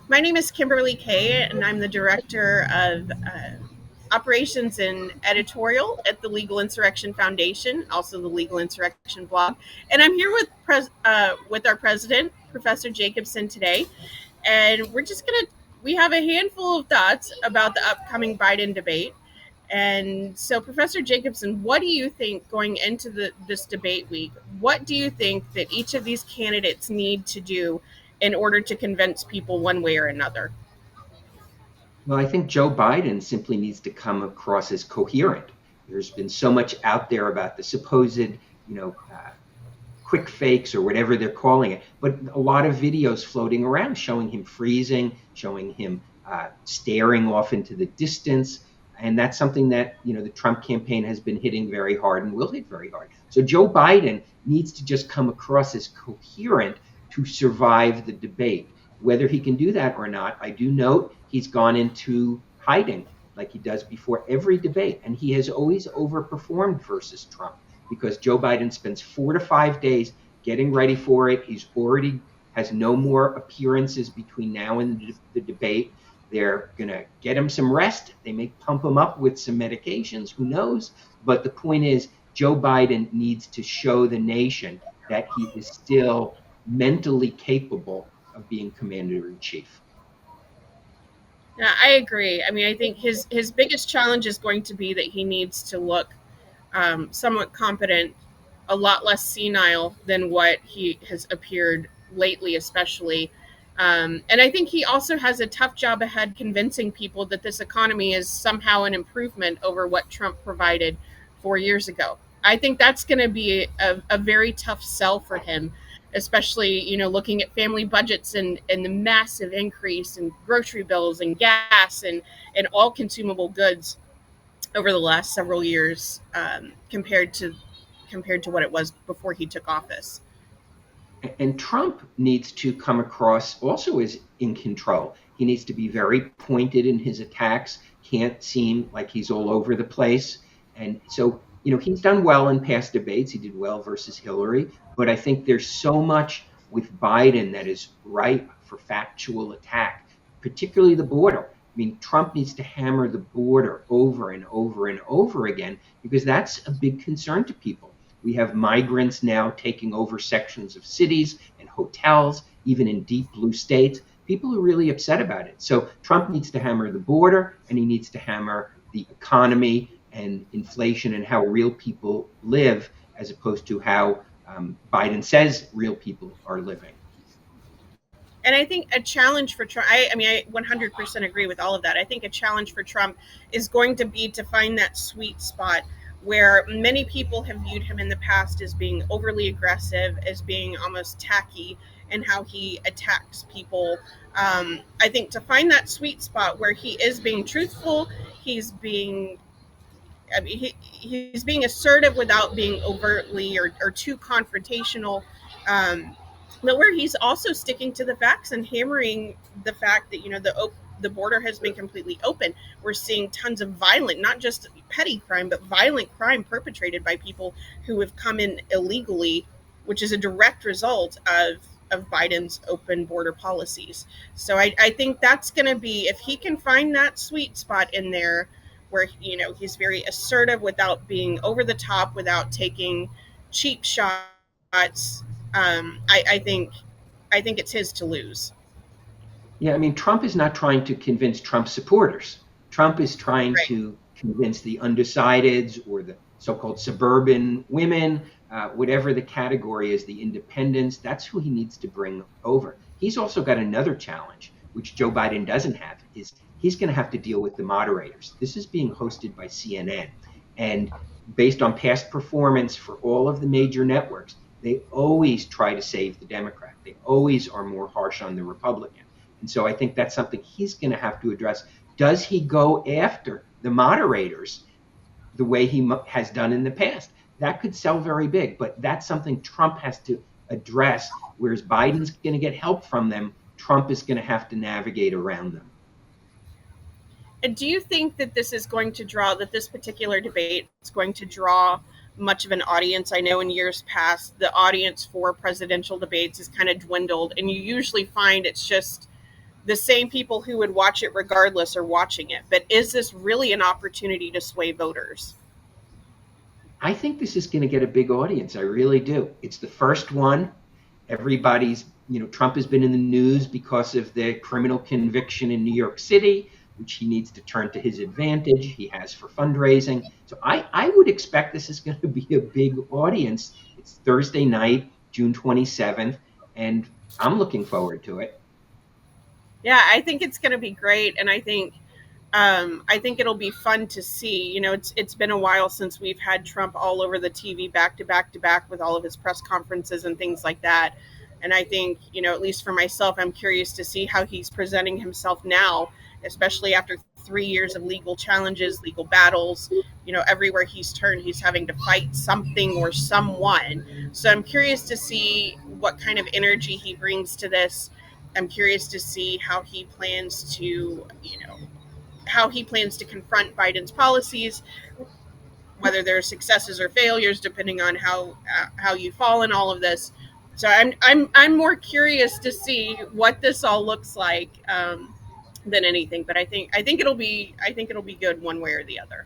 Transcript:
My name is Kimberly Kay, and I'm the director of operations and editorial at the Legal Insurrection Foundation, also the Legal Insurrection blog. And I'm here with our president, Professor Jacobson, today. And we have a handful of thoughts about the upcoming Biden debate. And so, Professor Jacobson, what do you think going into this debate week? What do you think that each of these candidates need to do in order to convince people one way or another? Well, I think Joe Biden simply needs to come across as coherent. There's been so much out there about the supposed, quick fakes or whatever they're calling it, but a lot of videos floating around showing him freezing, showing him staring off into the distance. And that's something that, the Trump campaign has been hitting very hard and will hit very hard. So Joe Biden needs to just come across as coherent to survive the debate. Whether he can do that or not, I do note he's gone into hiding like he does before every debate. And he has always overperformed versus Trump because Joe Biden spends 4 to 5 days getting ready for it. He's already has no more appearances between now and the debate. They're going to get him some rest. They may pump him up with some medications, who knows? But the point is, Joe Biden needs to show the nation that he is still mentally capable of being commander in chief. Yeah, I agree. I mean, I think his biggest challenge is going to be that he needs to look somewhat competent, a lot less senile than what he has appeared lately, especially. And I think he also has a tough job ahead convincing people that this economy is somehow an improvement over what Trump provided 4 years ago. I think that's going to be a very tough sell for him, especially looking at family budgets and the massive increase in grocery bills and gas and all consumable goods over the last several years, compared to what it was before he took office. And Trump needs to come across also as in control. He needs to be very pointed in his attacks, can't seem like he's all over the place. And so, he's done well in past debates. He did well versus Hillary. But I think there's so much with Biden that is ripe for factual attack, particularly the border. I mean, Trump needs to hammer the border over and over and over again because that's a big concern to people. We have migrants now taking over sections of cities and hotels, even in deep blue states. People are really upset about it. So Trump needs to hammer the border and he needs to hammer the economy and inflation and how real people live as opposed to how Biden says real people are living. And I think a challenge for Trump, I 100% agree with all of that. I think a challenge for Trump is going to be to find that sweet spot where many people have viewed him in the past as being overly aggressive, as being almost tacky, and how he attacks people. I think to find that sweet spot where he is being truthful, he's being he's being assertive without being overtly or too confrontational, but where he's also sticking to the facts and hammering the fact that the border has been completely open. We're seeing tons of violent, not just petty crime, but violent crime perpetrated by people who have come in illegally, which is a direct result of Biden's open border policies. So I think that's going to be, if he can find that sweet spot in there where he's very assertive without being over the top, without taking cheap shots. I think it's his to lose. Yeah, I mean, Trump is not trying to convince Trump supporters. Trump is trying Right. to convince the undecideds or the so called suburban women, whatever the category is, the independents. That's who he needs to bring over. He's also got another challenge, which Joe Biden doesn't have, is he's going to have to deal with the moderators. This is being hosted by CNN. And based on past performance for all of the major networks, they always try to save the Democrat. They always are more harsh on the Republican. And so I think that's something he's going to have to address. Does he go after the moderators the way he has done in the past? That could sell very big, but that's something Trump has to address, whereas Biden's going to get help from them. Trump is going to have to navigate around them. And do you think that this particular debate is going to draw much of an audience? I know in years past, the audience for presidential debates has kind of dwindled, and you usually find it's just the same people who would watch it regardless are watching it. But is this really an opportunity to sway voters? I think this is going to get a big audience. I really do. It's the first one. Everybody's, Trump has been in the news because of the criminal conviction in New York City, which he needs to turn to his advantage. He has for fundraising. So I would expect this is going to be a big audience. It's Thursday night, June 27th, and I'm looking forward to it. Yeah, I think it's going to be great, and I think it'll be fun to see. It's been a while since we've had Trump all over the TV back to back to back with all of his press conferences and things like that. And I think, at least for myself, I'm curious to see how he's presenting himself now, especially after 3 years of legal challenges, legal battles. Everywhere he's turned, he's having to fight something or someone. So I'm curious to see what kind of energy he brings to this. I'm curious to see how he plans to confront Biden's policies, whether there are successes or failures, depending on how you fall in all of this. So I'm more curious to see what this all looks like than anything. But I think it'll be good one way or the other.